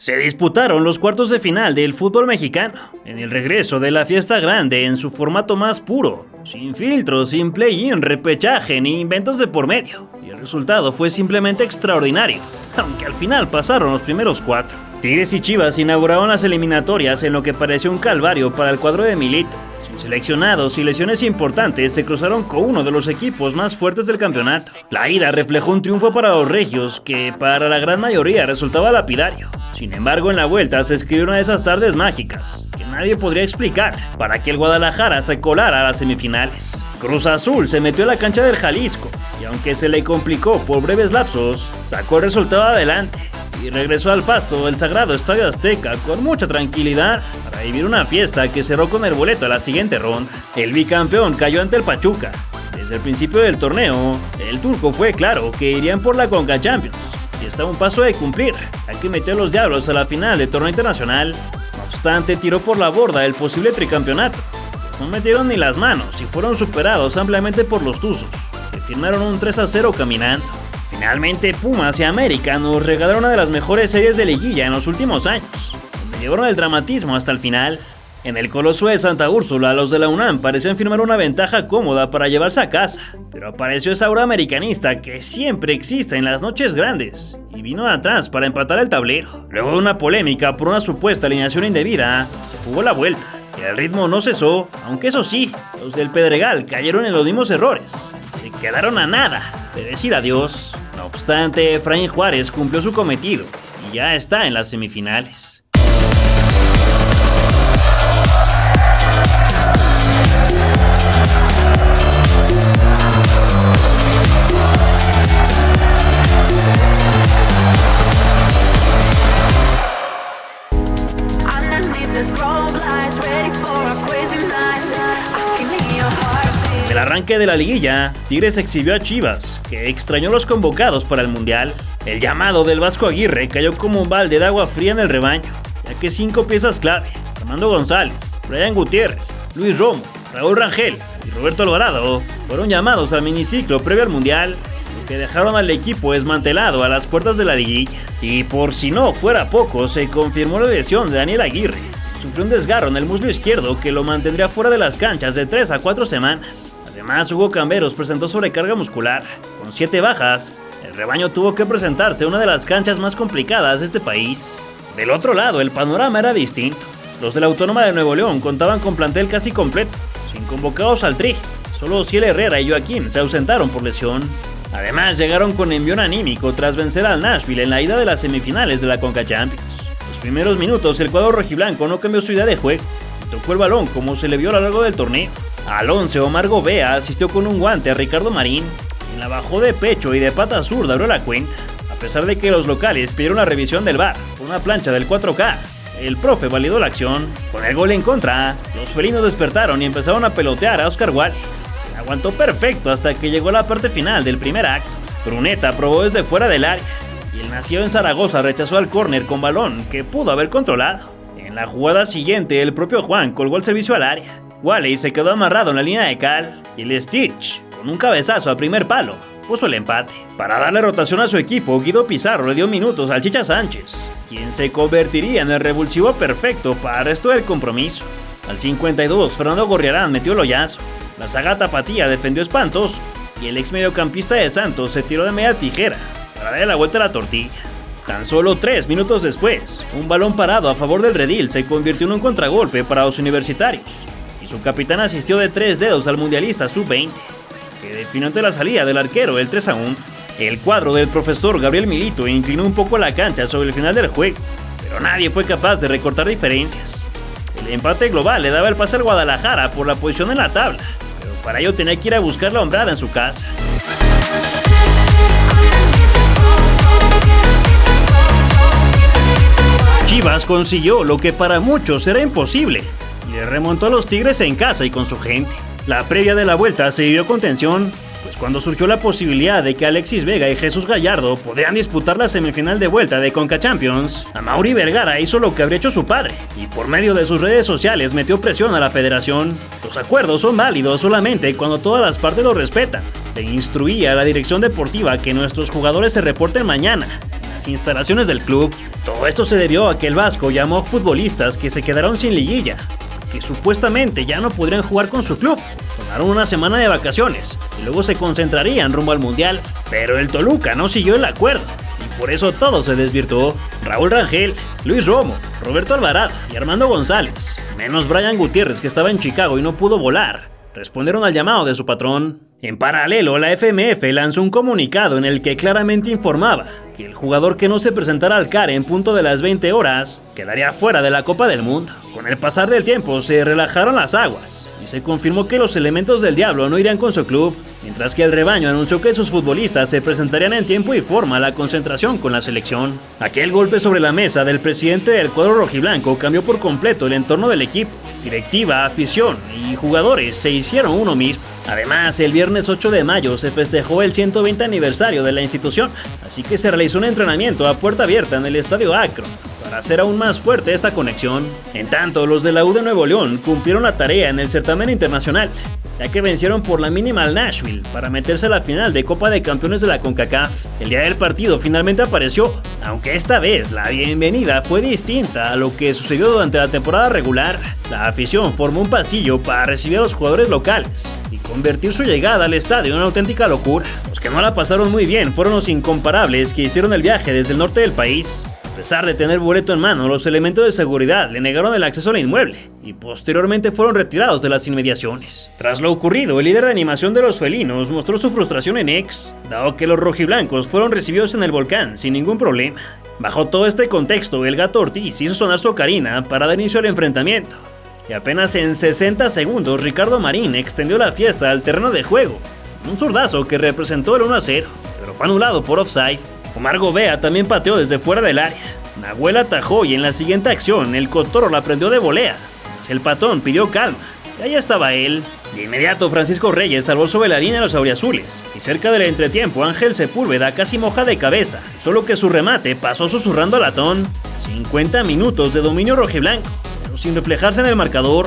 Se disputaron los cuartos de final del fútbol mexicano, en el regreso de la fiesta grande en su formato más puro, sin filtros, sin play-in, repechaje ni inventos de por medio, y el resultado fue simplemente extraordinario, aunque al final pasaron los primeros cuatro. Tigres y Chivas inauguraron las eliminatorias en lo que pareció un calvario para el cuadro de Milito. Sin seleccionados y lesiones importantes, se cruzaron con uno de los equipos más fuertes del campeonato. La ida reflejó un triunfo para los regios, que para la gran mayoría resultaba lapidario. Sin embargo, en la vuelta se escribió una de esas tardes mágicas, que nadie podría explicar, para que el Guadalajara se colara a las semifinales. Cruz Azul se metió a la cancha del Jalisco, y aunque se le complicó por breves lapsos, sacó el resultado adelante y regresó al pasto del sagrado Estadio Azteca con mucha tranquilidad para vivir una fiesta que cerró con el boleto a la siguiente ronda. El bicampeón cayó ante el Pachuca. Desde el principio del torneo, el turco fue claro que irían por la Conca Champions y está a un paso de cumplir. Hay que meter a los Diablos a la final del torneo internacional. No obstante, tiró por la borda el posible tricampeonato. No metieron ni las manos y fueron superados ampliamente por los Tuzos, que firmaron un 3-0 caminando. Finalmente, Pumas y América nos regalaron una de las mejores series de liguilla en los últimos años, donde llevaron el dramatismo hasta el final. En el Coloso de Santa Úrsula, los de la UNAM parecían firmar una ventaja cómoda para llevarse a casa, pero apareció esa aura americanista que siempre existe en las noches grandes, y vino atrás para empatar el tablero. Luego de una polémica por una supuesta alineación indebida, se jugó la vuelta, y el ritmo no cesó, aunque eso sí, los del Pedregal cayeron en los mismos errores, se quedaron a nada de decir adiós. No obstante, Efraín Juárez cumplió su cometido, y ya está en las semifinales. En el arranque de la liguilla, Tigres exhibió a Chivas, que extrañó los convocados para el Mundial. El llamado del Vasco Aguirre cayó como un balde de agua fría en el rebaño, ya que 5 piezas clave, Armando González, Brian Gutiérrez, Luis Romo, Raúl Rangel y Roberto Alvarado, fueron llamados al miniciclo previo al Mundial, lo que dejaron al equipo desmantelado a las puertas de la liguilla. Y por si no fuera poco, se confirmó la lesión de Daniel Aguirre. Sufrió un desgarro en el muslo izquierdo que lo mantendría fuera de las canchas de 3 a 4 semanas. Además, Hugo Camberos presentó sobrecarga muscular. Con 7 bajas, el rebaño tuvo que presentarse a una de las canchas más complicadas de este país. Del otro lado, el panorama era distinto. Los de la Autónoma de Nuevo León contaban con plantel casi completo, sin convocados al Tri. Solo Ciel Herrera y Joaquín se ausentaron por lesión. Además, llegaron con envión anímico tras vencer al Nashville en la ida de las semifinales de la Conca Champions. Los primeros minutos, el cuadro rojiblanco no cambió su idea de juego y tocó el balón como se le vio a lo largo del torneo. Al 11, Omar Gobea asistió con un guante a Ricardo Marín, quien la bajó de pecho y de pata zurda abrió la cuenta. A pesar de que los locales pidieron una revisión del VAR por una plancha del 4K, el profe validó la acción. Con el gol en contra, los felinos despertaron y empezaron a pelotear a Oscar Wally, quien aguantó perfecto hasta que llegó a la parte final del primer acto. Bruneta probó desde fuera del área y el nacido en Zaragoza rechazó al córner con balón que pudo haber controlado. En la jugada siguiente, el propio Juan colgó el servicio al área. Wally se quedó amarrado en la línea de cal y el Stitch, con un cabezazo a primer palo, puso el empate. Para darle rotación a su equipo, Guido Pizarro le dio minutos al Chicha Sánchez, quien se convertiría en el revulsivo perfecto para el resto del compromiso. Al 52, Fernando Gorriarán metió el hoyazo, la saga tapatía defendió espantoso y el ex mediocampista de Santos se tiró de media tijera para darle la vuelta a la tortilla. Tan solo 3 minutos después, un balón parado a favor del redil se convirtió en un contragolpe para los universitarios, y su capitán asistió de 3 dedos al mundialista sub-20, que definió ante la salida del arquero el 3-1. El cuadro del profesor Gabriel Milito inclinó un poco la cancha sobre el final del juego, pero nadie fue capaz de recortar diferencias. El empate global le daba el pase al Guadalajara por la posición en la tabla, pero para ello tenía que ir a buscar la hombrada en su casa. Chivas consiguió lo que para muchos era imposible, y le remontó a los Tigres en casa y con su gente. La previa de la vuelta se vivió con tensión, pues cuando surgió la posibilidad de que Alexis Vega y Jesús Gallardo podrían disputar la semifinal de vuelta de Conca Champions, Amaury Vergara hizo lo que habría hecho su padre, y por medio de sus redes sociales metió presión a la federación. Los acuerdos son válidos solamente cuando todas las partes lo respetan. Le instruía a la dirección deportiva que nuestros jugadores se reporten mañana, las instalaciones del club. Todo esto se debió a que el Vasco llamó a futbolistas que se quedaron sin liguilla, que supuestamente ya no podrían jugar con su club. Tomaron una semana de vacaciones y luego se concentrarían rumbo al Mundial, pero el Toluca no siguió el acuerdo y por eso todo se desvirtuó. Raúl Rangel, Luis Romo, Roberto Alvarado y Armando González, menos Brian Gutiérrez que estaba en Chicago y no pudo volar, respondieron al llamado de su patrón. En paralelo, la FMF lanzó un comunicado en el que claramente informaba que el jugador que no se presentara al CAR en punto de las 20 horas quedaría fuera de la Copa del Mundo. Con el pasar del tiempo se relajaron las aguas y se confirmó que los elementos del Diablo no irían con su club, mientras que el rebaño anunció que sus futbolistas se presentarían en tiempo y forma a la concentración con la selección. Aquel golpe sobre la mesa del presidente del cuadro rojiblanco cambió por completo el entorno del equipo. Directiva, afición y jugadores se hicieron uno mismo. Además, el viernes 8 de mayo se festejó el 120 aniversario de la institución, así que se realizó un entrenamiento a puerta abierta en el Estadio Akron para hacer aún más fuerte esta conexión. En tanto, los de la U de Nuevo León cumplieron la tarea en el certamen internacional, ya que vencieron por la mínima al Nashville para meterse a la final de Copa de Campeones de la CONCACAF. El día del partido finalmente apareció, aunque esta vez la bienvenida fue distinta a lo que sucedió durante la temporada regular. La afición formó un pasillo para recibir a los jugadores locales y convertir su llegada al estadio en una auténtica locura. Los que no la pasaron muy bien fueron los incomparables que hicieron el viaje desde el norte del país. A pesar de tener boleto en mano, los elementos de seguridad le negaron el acceso al inmueble y posteriormente fueron retirados de las inmediaciones. Tras lo ocurrido, el líder de animación de los felinos mostró su frustración en X, dado que los rojiblancos fueron recibidos en el volcán sin ningún problema. Bajo todo este contexto, el Gato Ortiz hizo sonar su ocarina para dar inicio al enfrentamiento, y apenas en 60 segundos Ricardo Marín extendió la fiesta al terreno de juego, un zurdazo que representó el 1-0, pero fue anulado por offside. Omar Gobea también pateó desde fuera del área. Nahuel atajó y en la siguiente acción el Cotorro la prendió de volea. El Patón pidió calma, y ahí estaba él. De inmediato Francisco Reyes salvó sobre la línea de los auriazules, y cerca del entretiempo Ángel Sepúlveda casi moja de cabeza, solo que su remate pasó susurrando a latón. 50 minutos de dominio rojiblanco, pero sin reflejarse en el marcador.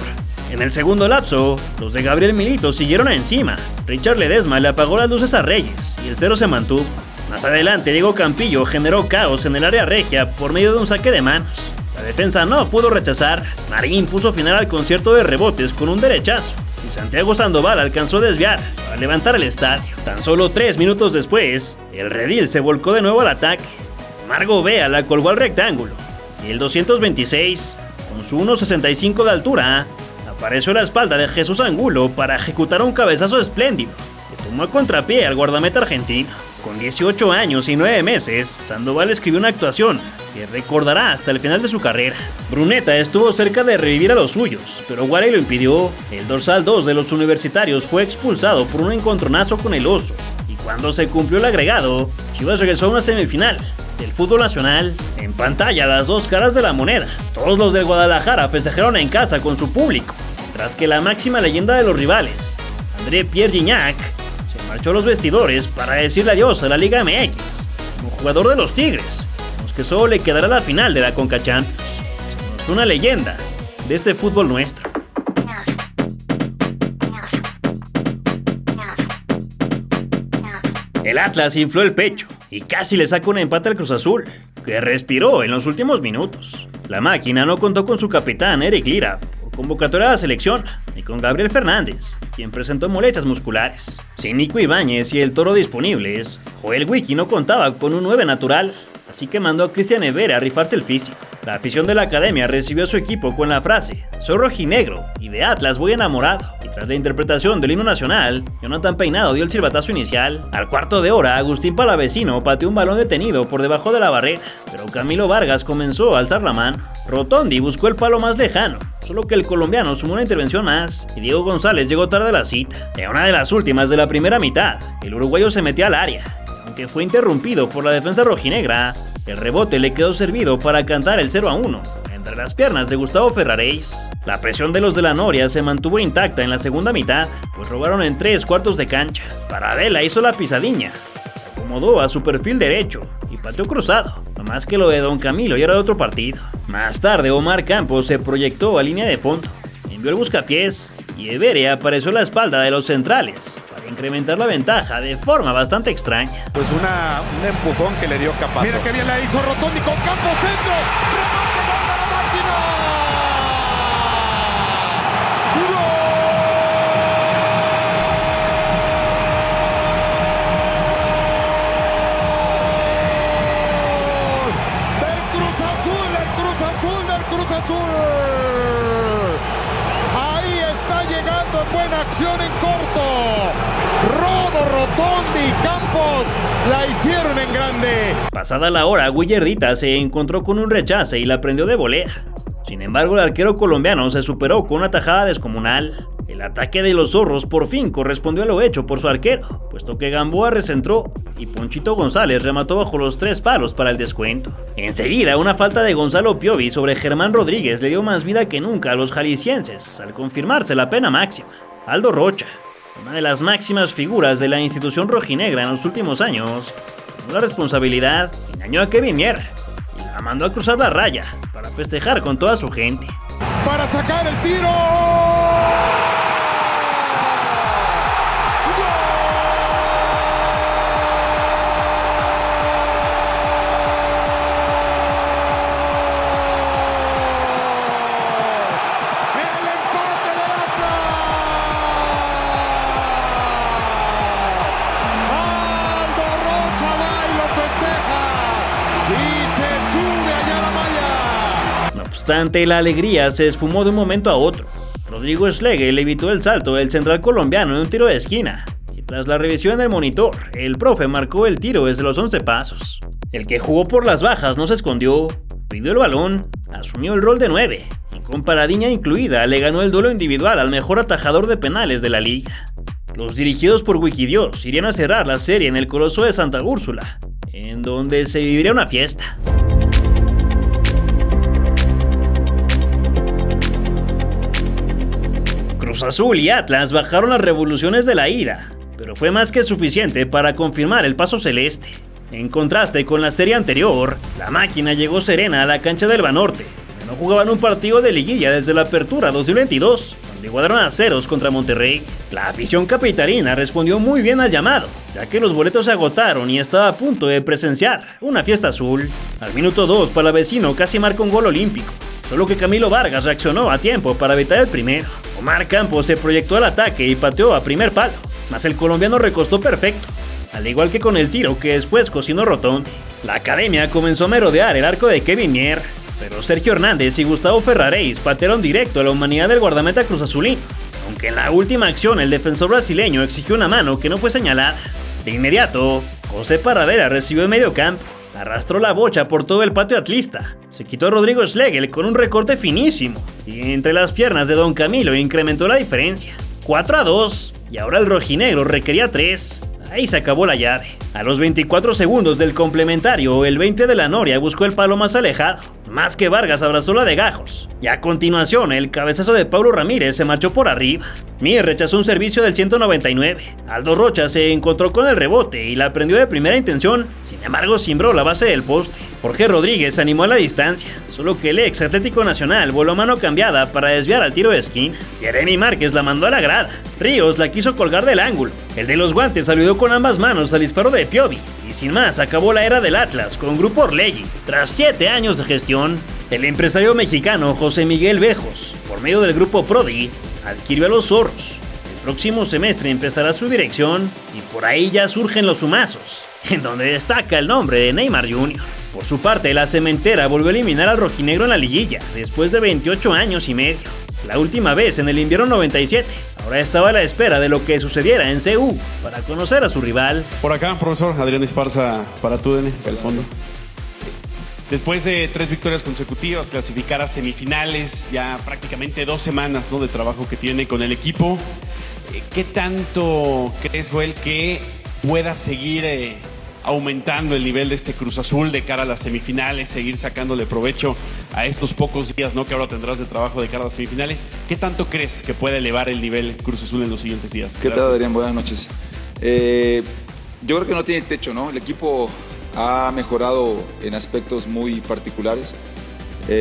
En el segundo lapso, los de Gabriel Milito siguieron encima. Richard Ledesma le apagó las luces a Reyes, y el 0 se mantuvo. Más adelante, Diego Campillo generó caos en el área regia por medio de un saque de manos. La defensa no pudo rechazar. Marín puso final al concierto de rebotes con un derechazo, y Santiago Sandoval alcanzó a desviar para levantar el estadio. Tan solo 3 minutos después, el redil se volcó de nuevo al ataque. Margo Bea la colgó al rectángulo, y el 226, con su 1.65 de altura, apareció a la espalda de Jesús Angulo para ejecutar un cabezazo espléndido que tomó a contrapié al guardameta argentino. Con 18 años y 9 meses, Sandoval escribió una actuación que recordará hasta el final de su carrera. Bruneta estuvo cerca de revivir a los suyos, pero Guarey lo impidió. El dorsal 2 de los universitarios fue expulsado por un encontronazo con el Oso, y cuando se cumplió el agregado, Chivas regresó a una semifinal del fútbol nacional. En pantalla, las dos caras de la moneda. Todos los del Guadalajara festejaron en casa con su público, mientras que la máxima leyenda de los rivales, André Pierre Gignac, marchó a los vestidores para decirle adiós a la Liga MX como jugador de los Tigres, a los que solo le quedará la final de la Conca Champions. Es una leyenda de este fútbol nuestro. El Atlas infló el pecho y casi le sacó un empate al Cruz Azul, que respiró en los últimos minutos. La máquina no contó con su capitán Eric Lira, convocatoria a la selección, y con Gabriel Fernández, quien presentó molestias musculares. Sin Nico Ibáñez y el Toro disponibles, Joel Wiki no contaba con un 9 natural, así que mandó a Cristian Evera a rifarse el físico. La afición de la academia recibió a su equipo con la frase: "Soy rojinegro y de Atlas voy enamorado", y tras la interpretación del himno nacional, Jonathan Peinado dio el silbatazo inicial. Al cuarto de hora, Agustín Palavecino pateó un balón detenido por debajo de la barrera, pero Camilo Vargas comenzó a alzar la mano. Rotondi buscó el palo más lejano, solo que el colombiano sumó una intervención más, y Diego González llegó tarde a la cita. En una de las últimas de la primera mitad, el uruguayo se metió al área, aunque fue interrumpido por la defensa rojinegra. El rebote le quedó servido para cantar el 0-1 entre las piernas de Gustavo Ferraréis. La presión de los de la Noria se mantuvo intacta en la segunda mitad, pues robaron en 3/4 de cancha. Paradela hizo la pisadilla, se acomodó a su perfil derecho y pateó cruzado, no más que lo de Don Camilo ya era de otro partido. Más tarde, Omar Campos se proyectó a línea de fondo, envió el buscapiés y Evere apareció a la espalda de los centrales para para incrementar la ventaja de forma bastante extraña. Pues un empujón que le dio Campazzo. Mira que bien la hizo Rotondi con Campos, centro. ¡Remate, gol de la máquina! ¡Gol! Cruz Azul. Ahí está llegando en buena acción en corto. Rotondi y Campos la hicieron en grande. Pasada la hora, Willardita se encontró con un rechace y la prendió de volea. Sin embargo, el arquero colombiano se superó con una tajada descomunal. El ataque de los zorros por fin correspondió a lo hecho por su arquero, puesto que Gamboa recentró y Ponchito González remató bajo los 3 palos para el descuento. Enseguida, una falta de Gonzalo Piovi sobre Germán Rodríguez le dio más vida que nunca a los jaliscienses, al confirmarse la pena máxima. Aldo Rocha, una de las máximas figuras de la institución rojinegra en los últimos años, tomó la responsabilidad, engañó a Kevin Mier y la mandó a cruzar la raya para festejar con toda su gente. Para sacar el tiro. No obstante, la alegría se esfumó de un momento a otro. Rodrigo Schlegel evitó el salto del central colombiano en un tiro de esquina, y tras la revisión del monitor, el profe marcó el tiro desde los 11 pasos. El que jugó por las bajas no se escondió, pidió el balón, asumió el rol de 9, y con paradiña incluida le ganó el duelo individual al mejor atajador de penales de la liga. Los dirigidos por Wikidios irían a cerrar la serie en el Coloso de Santa Úrsula, en donde se viviría una fiesta. Cruz Azul y Atlas bajaron las revoluciones de la ida, pero fue más que suficiente para confirmar el paso celeste. En contraste con la serie anterior, la máquina llegó serena a la cancha del Banorte, que no jugaban un partido de liguilla desde la apertura 2022, donde igualaron a ceros contra Monterrey. La afición capitalina respondió muy bien al llamado, ya que los boletos se agotaron y estaba a punto de presenciar una fiesta azul. Al minuto 2, Palavecino casi marca un gol olímpico, solo que Camilo Vargas reaccionó a tiempo para evitar el primero. Omar Campos se proyectó al ataque y pateó a primer palo, mas el colombiano recostó perfecto, al igual que con el tiro que después cocinó Rotondi. La academia comenzó a merodear el arco de Kevin Mier, pero Sergio Hernández y Gustavo Ferraréis patearon directo a la humanidad del guardameta cruzazulino, aunque en la última acción el defensor brasileño exigió una mano que no fue señalada. De inmediato, José Paradera recibió el medio campo, arrastró la bocha por todo el patio atlista, se quitó a Rodrigo Schlegel con un recorte finísimo y entre las piernas de Don Camilo incrementó la diferencia. 4-2, y ahora el rojinegro requería 3. Ahí se acabó la llave. A los 24 segundos del complementario, el 20 de la Noria buscó el palo más alejado, más que Vargas abrazó la de Gajos, y a continuación el cabezazo de Paulo Ramírez se marchó por arriba. Mier rechazó un servicio del 199, Aldo Rocha se encontró con el rebote y la prendió de primera intención, sin embargo cimbró la base del poste. Jorge Rodríguez animó a la distancia, solo que el ex Atlético Nacional voló a mano cambiada para desviar al tiro de esquina. Jeremy Márquez la mandó a la grada, Ríos la quiso colgar del ángulo, el de los guantes saludó con ambas manos al disparo de Piovi, y sin más acabó la era del Atlas con Grupo Orlegui. Tras 7 años de gestión, el empresario mexicano José Miguel Bejos, por medio del Grupo Prodi, adquirió a los Zorros. El próximo semestre empezará su dirección y por ahí ya surgen los Humazos, en donde destaca el nombre de Neymar Jr. Por su parte, la Cementera volvió a eliminar al rojinegro en la liguilla después de 28 años y medio. La última vez en el invierno 97. Ahora estaba a la espera de lo que sucediera en CU para conocer a su rival. Por acá, profesor Adrián Esparza para TUDN, el fondo. Después de 3 victorias consecutivas, clasificar a semifinales, ya prácticamente 2 semanas, ¿no?, de trabajo que tiene con el equipo. ¿Qué tanto crees, Joel, que pueda seguir aumentando el nivel de este Cruz Azul de cara a las semifinales, seguir sacándole provecho a estos pocos días, ¿no?, que ahora tendrás de trabajo de cara a las semifinales? ¿Qué tanto crees que puede elevar el nivel Cruz Azul en los siguientes días? ¿Qué tal, Adrián? Buenas noches. Yo creo que no tiene techo, ¿no? El equipo ha mejorado en aspectos muy particulares,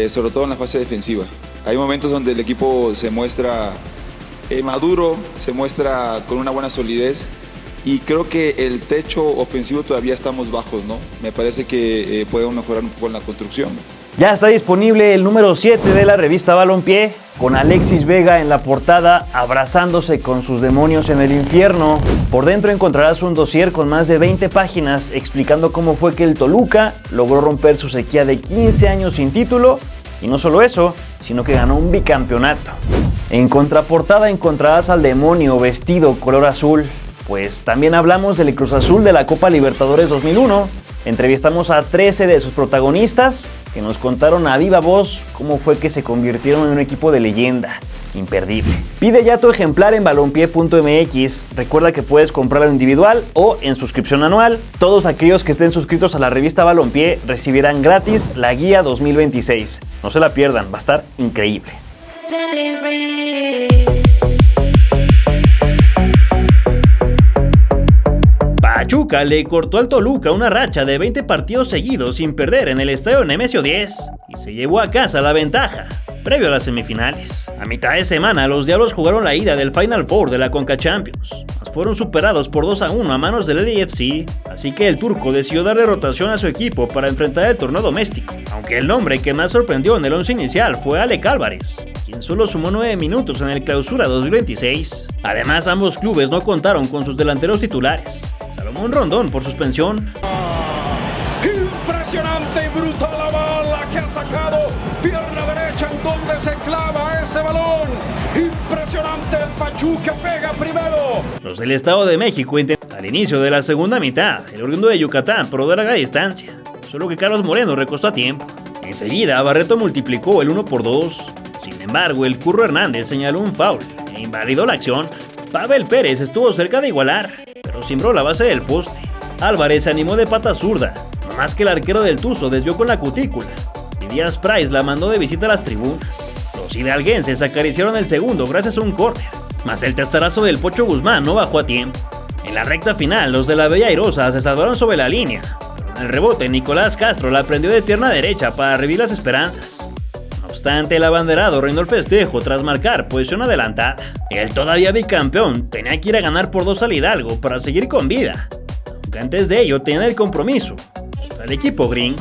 sobre todo en la fase defensiva. Hay momentos donde el equipo se muestra maduro, se muestra con una buena solidez y creo que el techo ofensivo todavía estamos bajos, ¿no? Me parece que podemos mejorar un poco en la construcción. Ya está disponible el número 7 de la revista Balompié, con Alexis Vega en la portada abrazándose con sus demonios en el infierno. Por dentro encontrarás un dossier con más de 20 páginas explicando cómo fue que el Toluca logró romper su sequía de 15 años sin título, y no solo eso, sino que ganó un bicampeonato. En contraportada encontrarás al demonio vestido color azul, pues también hablamos del Cruz Azul de la Copa Libertadores 2001. Entrevistamos a 13 de sus protagonistas que nos contaron a viva voz cómo fue que se convirtieron en un equipo de leyenda, imperdible. Pide ya tu ejemplar en balompié.mx. Recuerda que puedes comprarlo individual o en suscripción anual. Todos aquellos que estén suscritos a la revista Balompié recibirán gratis la guía 2026. No se la pierdan, va a estar increíble. Pachuca le cortó al Toluca una racha de 20 partidos seguidos sin perder en el estadio Nemesio 10 y se llevó a casa la ventaja, previo a las semifinales. A mitad de semana, los Diablos jugaron la ida del Final Four de la Conca Champions, mas fueron superados por 2-1 a manos del LAFC, así que el turco decidió darle rotación a su equipo para enfrentar el torneo doméstico, aunque el nombre que más sorprendió en el once inicial fue Alec Álvarez, quien solo sumó 9 minutos en el Clausura 2026. Además, ambos clubes no contaron con sus delanteros titulares. Salomón Rondón por suspensión. Impresionante y brutal la bala que ha sacado. Pierna derecha en donde se clava ese balón. Impresionante, el Pachuca pega primero. Los del Estado de México intentaron al inicio de la segunda mitad el oriundo de Yucatán por larga distancia, solo que Carlos Moreno recostó a tiempo. Enseguida Barreto multiplicó el 1-2. Sin embargo, el Curro Hernández señaló un foul e invalidó la acción. Pavel Pérez estuvo cerca de igualar, pero cimbró la base del poste. Álvarez se animó de pata zurda, no más que el arquero del Tuzo desvió con la cutícula y Díaz Price la mandó de visita a las tribunas. Los hidalguenses acariciaron el segundo gracias a un córner, mas el testarazo del Pocho Guzmán no bajó a tiempo. En la recta final, los de la Bella Airosa se salvaron sobre la línea, pero en el rebote Nicolás Castro la prendió de pierna derecha para revivir las esperanzas. No obstante, el abanderado reinó el festejo tras marcar posición adelantada. El todavía bicampeón tenía que ir a ganar por 2 al Hidalgo para seguir con vida, aunque antes de ello tenía el compromiso contra el equipo gringo.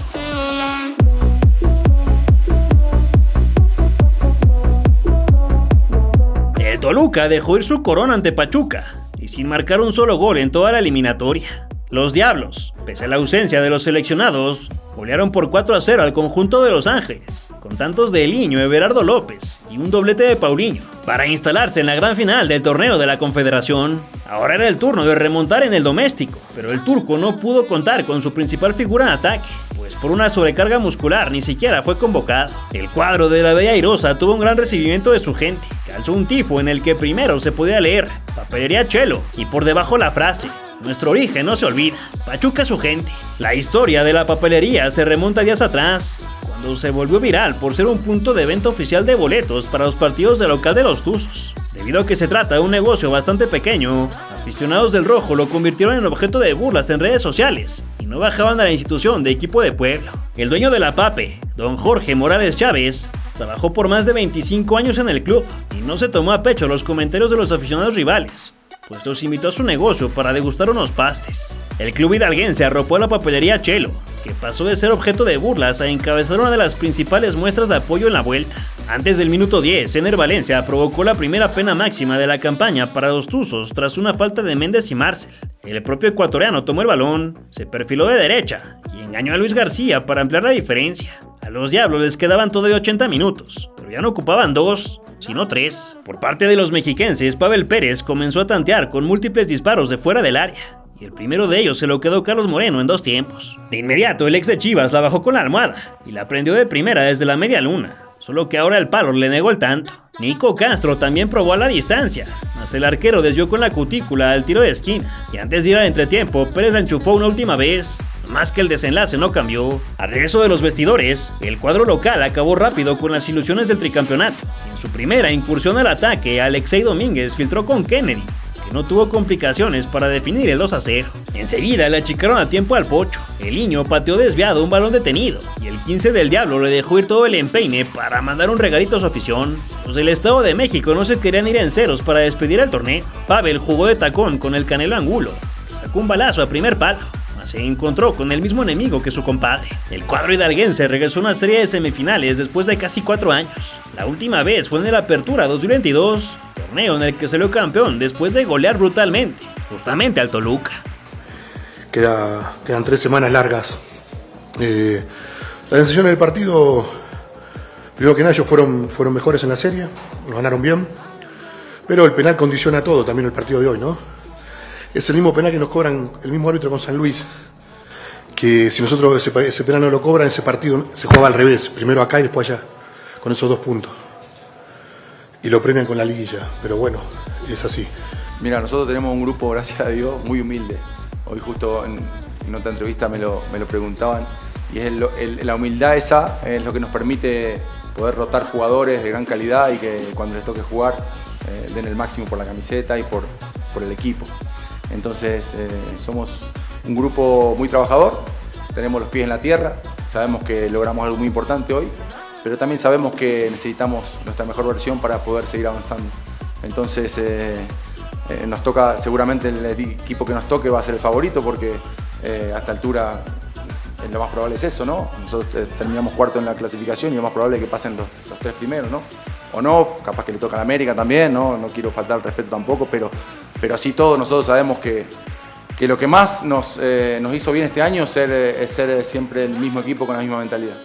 El Toluca dejó ir su corona ante Pachuca y sin marcar un solo gol en toda la eliminatoria. Los Diablos, pese a la ausencia de los seleccionados, golearon por 4-0 al conjunto de Los Ángeles, con tantos de Eliño, Everardo López y un doblete de Paulinho, para instalarse en la gran final del torneo de la Confederación. Ahora era el turno de remontar en el doméstico, pero el turco no pudo contar con su principal figura en ataque, pues por una sobrecarga muscular ni siquiera fue convocado. El cuadro de la Bella Airosa tuvo un gran recibimiento de su gente, que alzó un tifo en el que primero se podía leer Papelería Chelo y por debajo la frase: nuestro origen no se olvida, Pachuca su gente. La historia de la papelería se remonta días atrás, cuando se volvió viral por ser un punto de venta oficial de boletos para los partidos de local de los Tuzos. Debido a que se trata de un negocio bastante pequeño, aficionados del rojo lo convirtieron en objeto de burlas en redes sociales y no bajaban a la institución de equipo de pueblo. El dueño de la Pape, don Jorge Morales Chávez, trabajó por más de 25 años en el club y no se tomó a pecho los comentarios de los aficionados rivales, pues los invitó a su negocio para degustar unos pastes. El club hidalguense arropó a la papelería Chelo, que pasó de ser objeto de burlas a encabezar una de las principales muestras de apoyo en la vuelta. Antes del minuto 10, Ener Valencia provocó la primera pena máxima de la campaña para los Tuzos tras una falta de Méndez y Marcel. El propio ecuatoriano tomó el balón, se perfiló de derecha y engañó a Luis García para ampliar la diferencia. A los Diablos les quedaban todavía 80 minutos, pero ya no ocupaban 2, sino 3. Por parte de los mexiquenses, Pavel Pérez comenzó a tantear con múltiples disparos de fuera del área, y el primero de ellos se lo quedó Carlos Moreno en 2 tiempos. De inmediato, el ex de Chivas la bajó con la almohada y la prendió de primera desde la media luna, solo que ahora el palo le negó el tanto. Nico Castro también probó a la distancia, mas el arquero desvió con la cutícula al tiro de esquina, y antes de ir al entretiempo, Pérez la enchufó una última vez, más que el desenlace no cambió. Al regreso de los vestidores, el cuadro local acabó rápido con las ilusiones del tricampeonato. En su primera incursión al ataque, Alexei Domínguez filtró con Kennedy, que y no tuvo complicaciones para definir el 2-0. Enseguida le achicaron a tiempo al Pocho. El niño pateó desviado un balón detenido y el 15 del Diablo le dejó ir todo el empeine para mandar un regalito a su afición. Los del Estado de México no se querían ir en ceros para despedir el torneo. Pavel jugó de tacón con el Canelo Angulo, sacó un balazo a primer palo. Se encontró con el mismo enemigo que su compadre. El cuadro hidalguense regresó a una serie de semifinales después de casi 4 años. La última vez fue en el Apertura 2022, torneo en el que salió campeón después de golear brutalmente, justamente al Toluca. Quedan 3 semanas largas. La sensación del partido, primero que nada, ellos fueron mejores en la serie, nos ganaron bien, pero el penal condiciona todo, también el partido de hoy, ¿no? Es el mismo penal que nos cobran el mismo árbitro con San Luis, que si nosotros ese penal no lo cobran, ese partido se jugaba al revés, primero acá y después allá, con esos 2 puntos. Y lo premian con la liguilla, pero bueno, es así. Mira, nosotros tenemos un grupo, gracias a Dios, muy humilde. Hoy justo en otra entrevista me lo preguntaban, y es la humildad esa es lo que nos permite poder rotar jugadores de gran calidad y que cuando les toque jugar den el máximo por la camiseta y por el equipo. Entonces somos un grupo muy trabajador, tenemos los pies en la tierra, sabemos que logramos algo muy importante hoy, pero también sabemos que necesitamos nuestra mejor versión para poder seguir avanzando. Entonces nos toca, seguramente el equipo que nos toque va a ser el favorito porque a esta altura lo más probable es eso, ¿no? Nosotros terminamos cuarto en la clasificación y lo más probable es que pasen los 3 primeros, ¿no? O no, capaz que le toca a la América también, ¿no? No quiero faltar al respeto tampoco, pero así todos nosotros sabemos que lo que más nos hizo bien este año es ser siempre el mismo equipo con la misma mentalidad.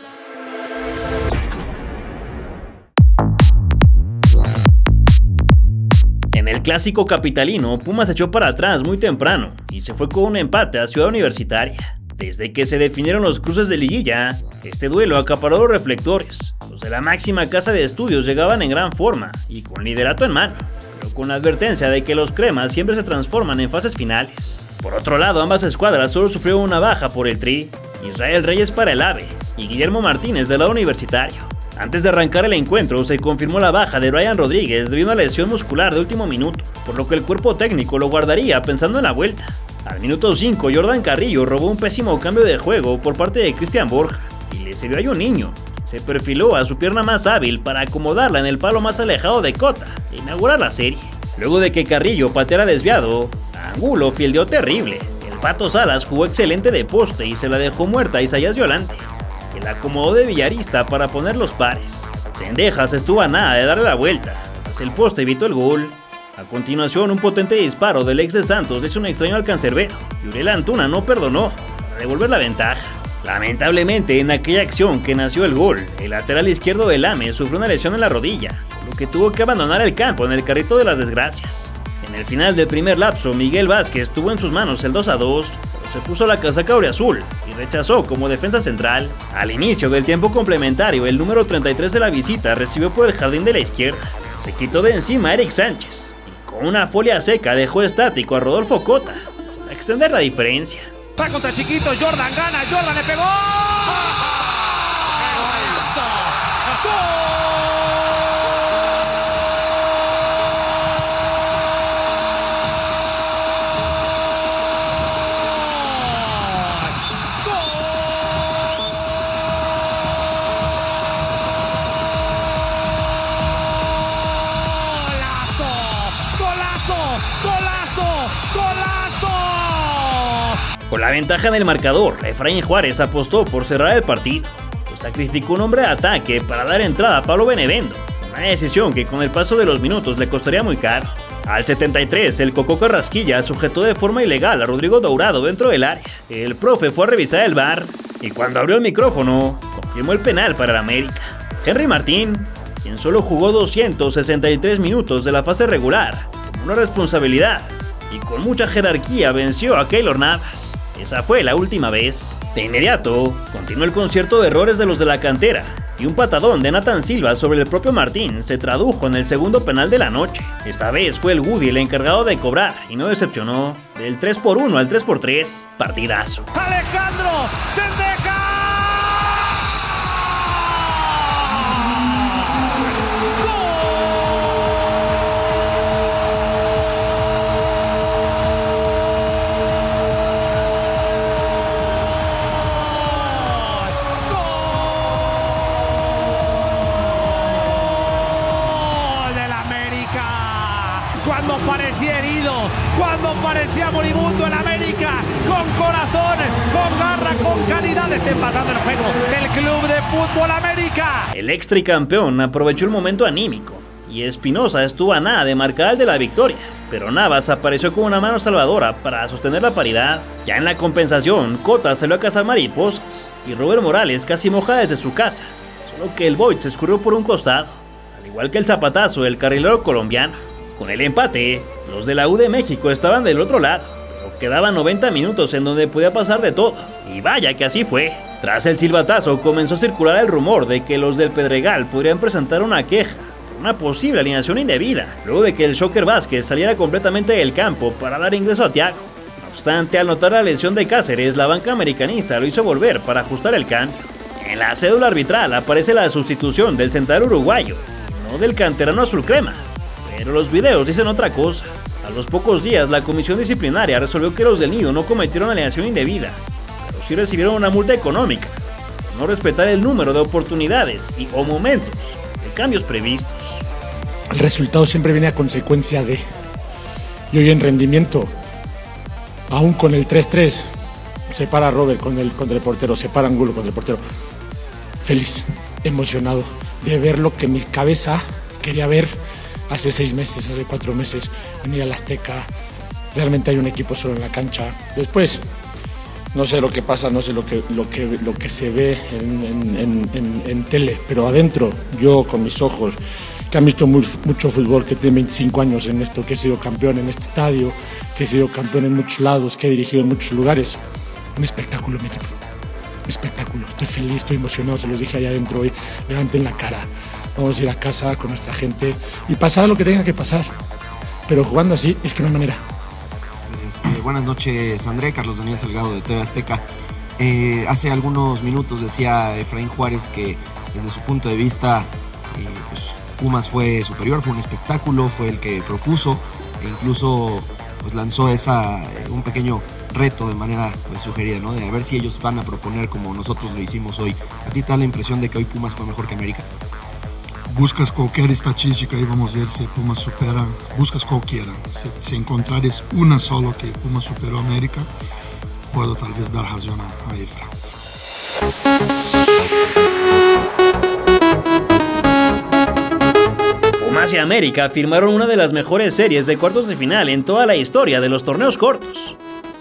En el clásico capitalino, Pumas se echó para atrás muy temprano y se fue con un empate a Ciudad Universitaria. Desde que se definieron los cruces de liguilla, este duelo acaparó los reflectores. Los de la máxima casa de estudios llegaban en gran forma y con liderato en mano, pero con la advertencia de que los cremas siempre se transforman en fases finales. Por otro lado, ambas escuadras solo sufrieron una baja por el Tri, Israel Reyes para el AVE y Guillermo Martínez del lado universitario. Antes de arrancar el encuentro, se confirmó la baja de Brian Rodríguez debido a una lesión muscular de último minuto, por lo que el cuerpo técnico lo guardaría pensando en la vuelta. Al minuto 5, Jordan Carrillo robó un pésimo cambio de juego por parte de Cristian Borja y le sirvió a un niño. Se perfiló a su pierna más hábil para acomodarla en el palo más alejado de Cota e inaugurar la serie. Luego de que Carrillo pateara desviado, Angulo fildeó terrible. El Pato Salas jugó excelente de poste y se la dejó muerta a Isaías Violante, que la acomodó de villarista para poner los pares. Cendejas estuvo a nada de darle la vuelta, tras el poste evitó el gol. A continuación, un potente disparo del ex de Santos le hizo un extraño al cancerbero y Uriel Antuna no perdonó para devolver la ventaja. Lamentablemente, en aquella acción que nació el gol, el lateral izquierdo del AME sufrió una lesión en la rodilla, por lo que tuvo que abandonar el campo en el carrito de las desgracias. En el final del primer lapso, Miguel Vázquez tuvo en sus manos el 2-2, pero se puso la casaca auriazul y rechazó como defensa central. Al inicio del tiempo complementario, el número 33 de la visita recibió por el jardín de la izquierda. Se quitó de encima a Eric Sánchez y con una folia seca dejó estático a Rodolfo Cota para extender la diferencia. Va contra Chiquito, Jordan gana, Jordan le pegó. Con la ventaja en el marcador, Efraín Juárez apostó por cerrar el partido, pues sacrificó un hombre de ataque para dar entrada a Pablo Benevendo, una decisión que con el paso de los minutos le costaría muy caro. Al 73, el Cocó Carrasquilla sujetó de forma ilegal a Rodrigo Dourado dentro del área. El profe fue a revisar el VAR y cuando abrió el micrófono, confirmó el penal para el América. Henry Martín, quien solo jugó 263 minutos de la fase regular, con una responsabilidad y con mucha jerarquía venció a Keylor Navas. Esa fue la última vez. De inmediato, continuó el concierto de errores de los de la cantera y un patadón de Nathan Silva sobre el propio Martín se tradujo en el segundo penal de la noche. Esta vez fue el Woody el encargado de cobrar y no decepcionó. Del 3-1 al 3-3, partidazo. Alejandro Cendejas. cuando parecía herido, cuando parecía moribundo el América, con corazón, con garra, con calidad, está empatando el juego del Club de Fútbol América. El ex tricampeón aprovechó el momento anímico y Espinosa estuvo a nada de marcar el de la victoria, pero Navas apareció con una mano salvadora para sostener la paridad. Ya en la compensación, Cota salió a cazar mariposas y Robert Morales casi moja desde su casa, solo que el Boyd se escurrió por un costado, al igual que el zapatazo del carrilero colombiano. Con el empate, los de la U de México estaban del otro lado, pero quedaban 90 minutos en donde podía pasar de todo, y vaya que así fue. Tras el silbatazo comenzó a circular el rumor de que los del Pedregal podrían presentar una queja por una posible alineación indebida, luego de que el Shocker Vázquez saliera completamente del campo para dar ingreso a Thiago. No obstante, al notar la lesión de Cáceres, la banca americanista lo hizo volver para ajustar el cambio. En la cédula arbitral aparece la sustitución del central uruguayo, no del canterano azul crema, pero los videos dicen otra cosa. A los pocos días, la comisión disciplinaria resolvió que los del Nido no cometieron alineación indebida, pero sí recibieron una multa económica por no respetar el número de oportunidades o momentos de cambios previstos. El resultado siempre viene a consecuencia de... Y hoy en rendimiento, aún con el 3-3, se para Robert contra el portero, se para Angulo contra el portero. Feliz, emocionado de ver lo que mi cabeza quería ver hace 6 meses, hace 4 meses, venir al Azteca. Realmente hay un equipo solo en la cancha. Después, no sé lo que pasa, no sé lo que se ve en tele, pero adentro, yo con mis ojos, que han visto mucho fútbol, que tiene 25 años en esto, que he sido campeón en este estadio, que he sido campeón en muchos lados, que he dirigido en muchos lugares. Un espectáculo, mi equipo. Un espectáculo. Estoy feliz, estoy emocionado, se los dije allá adentro hoy. Levanten la cara. Vamos a ir a casa con nuestra gente y pasar lo que tenga que pasar. Pero jugando así es que no hay manera. Buenas noches, André. Carlos Daniel Salgado de TV Azteca. Hace algunos minutos decía Efraín Juárez que desde su punto de vista pues, Pumas fue superior, fue un espectáculo, fue el que propuso e incluso pues, lanzó un pequeño reto de manera pues, sugerida, ¿no? De a ver si ellos van a proponer como nosotros lo hicimos hoy. ¿A ti te da la impresión de que hoy Pumas fue mejor que América? Buscas cualquier estadística y vamos a ver si Pumas supera, buscas cualquiera. Si encontrares una solo que Pumas superó a América, puedo tal vez dar razón a Efra. Pumas y América firmaron una de las mejores series de cuartos de final en toda la historia de los torneos cortos,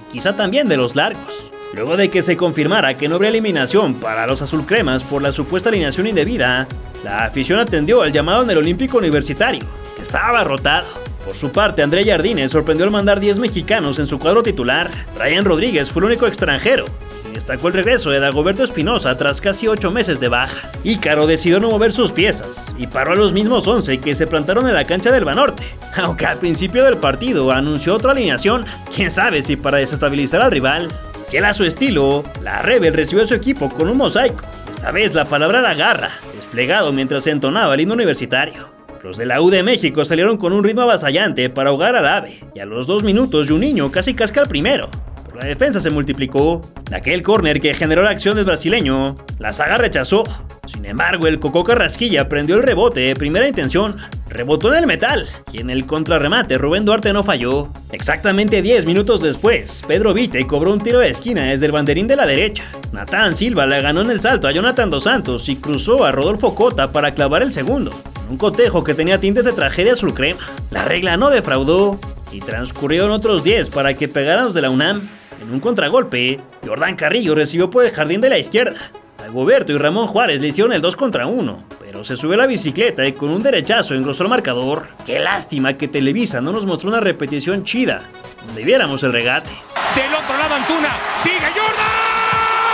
y quizá también de los largos. Luego de que se confirmara que no habría eliminación para los azulcremas por la supuesta alineación indebida, la afición atendió el llamado en el Olímpico Universitario, que estaba abarrotado. Por su parte, André Jardine sorprendió al mandar 10 mexicanos en su cuadro titular. Brian Rodríguez fue el único extranjero, y destacó el regreso de Dagoberto Espinosa tras casi 8 meses de baja. Ícaro decidió no mover sus piezas y paró a los mismos 11 que se plantaron en la cancha del Banorte, aunque al principio del partido anunció otra alineación, quién sabe si para desestabilizar al rival. Fiel a su estilo, la Rebel recibió a su equipo con un mosaico. Esta vez la palabra era garra, desplegado mientras se entonaba el himno universitario. Los de la U de México salieron con un ritmo avasallante para ahogar al AVE, y a los 2 minutos Juninho casi casca el primero. Por la defensa se multiplicó. De aquel córner que generó la acción del brasileño, la saga rechazó. Sin embargo, el Cocó Carrasquilla prendió el rebote de primera intención, rebotó en el metal, y en el contrarremate Rubén Duarte no falló. Exactamente 10 minutos después, Pedro Vite cobró un tiro de esquina desde el banderín de la derecha. Natán Silva la ganó en el salto a Jonathan Dos Santos y cruzó a Rodolfo Cota para clavar el segundo, un cotejo que tenía tintes de tragedia azulcrema. La regla no defraudó, y transcurrieron otros 10 para que pegaran los de la UNAM. En un contragolpe, Jordan Carrillo recibió por el jardín de la izquierda. Dagoberto y Ramón Juárez le hicieron el 2 contra 1, pero se subió a la bicicleta y con un derechazo engrosó el marcador. Qué lástima que Televisa no nos mostró una repetición chida, donde viéramos el regate. Del otro lado Antuna, sigue Jordan,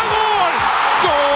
¡gol! ¡Gol!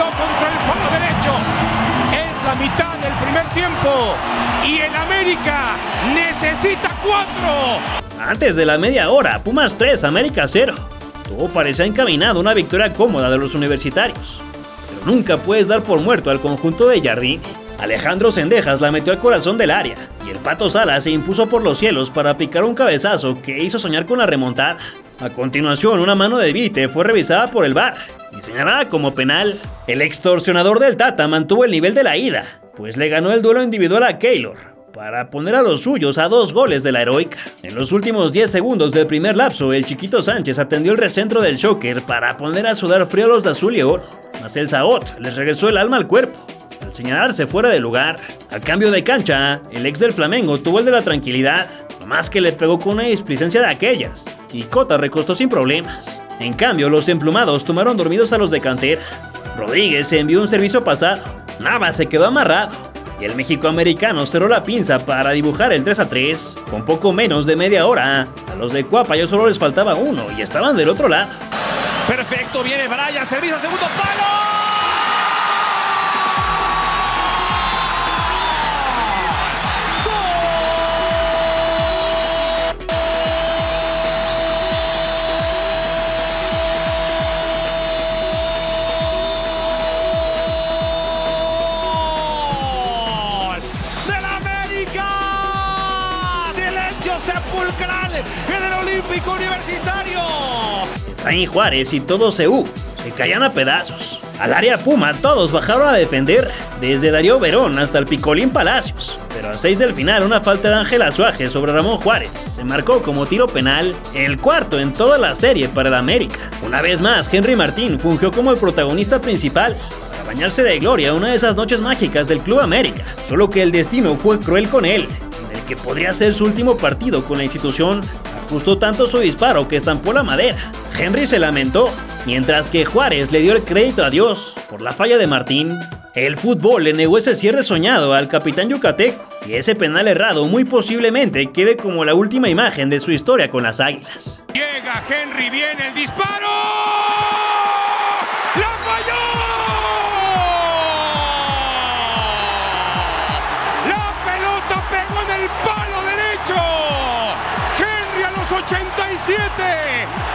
Contra el palo derecho. Es la mitad del primer tiempo. y el América necesita 4. Antes de la media hora, Pumas 3, América 0. Todo parecía encaminado a una victoria cómoda de los universitarios. Pero nunca puedes dar por muerto al conjunto de Jardine. Alejandro Cendejas la metió al corazón del área y el Pato Sala se impuso por los cielos para picar un cabezazo que hizo soñar con la remontada. A continuación, una mano de Vite fue revisada por el VAR y señalada como penal. El extorsionador del Tata mantuvo el nivel de la ida, pues le ganó el duelo individual a Keylor para poner a los suyos a 2 goles de la heroica. En los últimos 10 segundos del primer lapso, el Chiquito Sánchez atendió el recentro del Shocker para poner a sudar frío a los de azul y oro, mas el Saot les regresó el alma al cuerpo al señalarse fuera de lugar. A cambio de cancha, el ex del Flamengo tuvo el de la tranquilidad, más que le pegó con una displicencia de aquellas, y Cota recostó sin problemas. En cambio, los emplumados tomaron dormidos a los de cantera. Rodríguez envió un servicio pasado, Navas se quedó amarrado, y el mexicoamericano cerró la pinza para dibujar el 3-3. Con poco menos de media hora, a los de Cuapa ya solo les faltaba uno y estaban del otro lado. Perfecto, viene Brian, servicio al segundo palo. Sepulcral en el Olímpico Universitario. Efraín Juárez y todo CU se caían a pedazos. Al área Puma todos bajaron a defender, desde Darío Verón hasta el Picolín Palacios. Pero a 6 del final, una falta de Ángel Azuaje sobre Ramón Juárez se marcó como tiro penal, el cuarto en toda la serie para el América. Una vez más, Henry Martín fungió como el protagonista principal para bañarse de gloria una de esas noches mágicas del Club América, solo que el destino fue cruel con él. Que podría ser su último partido con la institución, ajustó tanto su disparo que estampó la madera. Henry se lamentó, mientras que Juárez le dio el crédito a Dios por la falla de Martín. El fútbol le negó ese cierre soñado al capitán yucateco, y ese penal errado muy posiblemente quede como la última imagen de su historia con las Águilas. Llega Henry, viene el disparo. ¡La falló! Palo derecho. Henry a los 87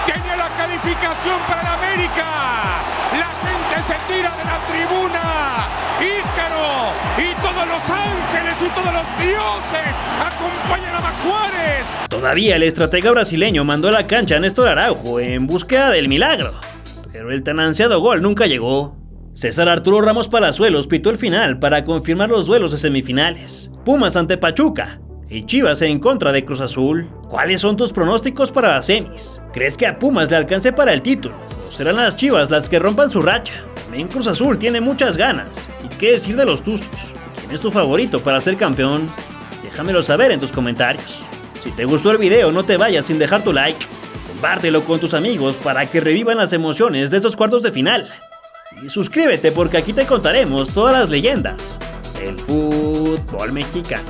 tenía la calificación para el América. La gente se tira de la tribuna. Ícaro y todos los ángeles y todos los dioses acompañan a Juárez. Todavía el estratega brasileño mandó a la cancha a Néstor Araujo en búsqueda del milagro, pero el tan ansiado gol nunca llegó. César Arturo Ramos Palazuelos pitó el final para confirmar los duelos de semifinales. Pumas ante Pachuca y Chivas en contra de Cruz Azul. ¿Cuáles son tus pronósticos para las semis? ¿Crees que a Pumas le alcance para el título? ¿O serán las Chivas las que rompan su racha? También Cruz Azul tiene muchas ganas. ¿Y qué decir de los Tuzos? ¿Quién es tu favorito para ser campeón? Déjamelo saber en tus comentarios. Si te gustó el video, no te vayas sin dejar tu like. Compártelo con tus amigos para que revivan las emociones de estos cuartos de final. Y suscríbete porque aquí te contaremos todas las leyendas del fútbol mexicano.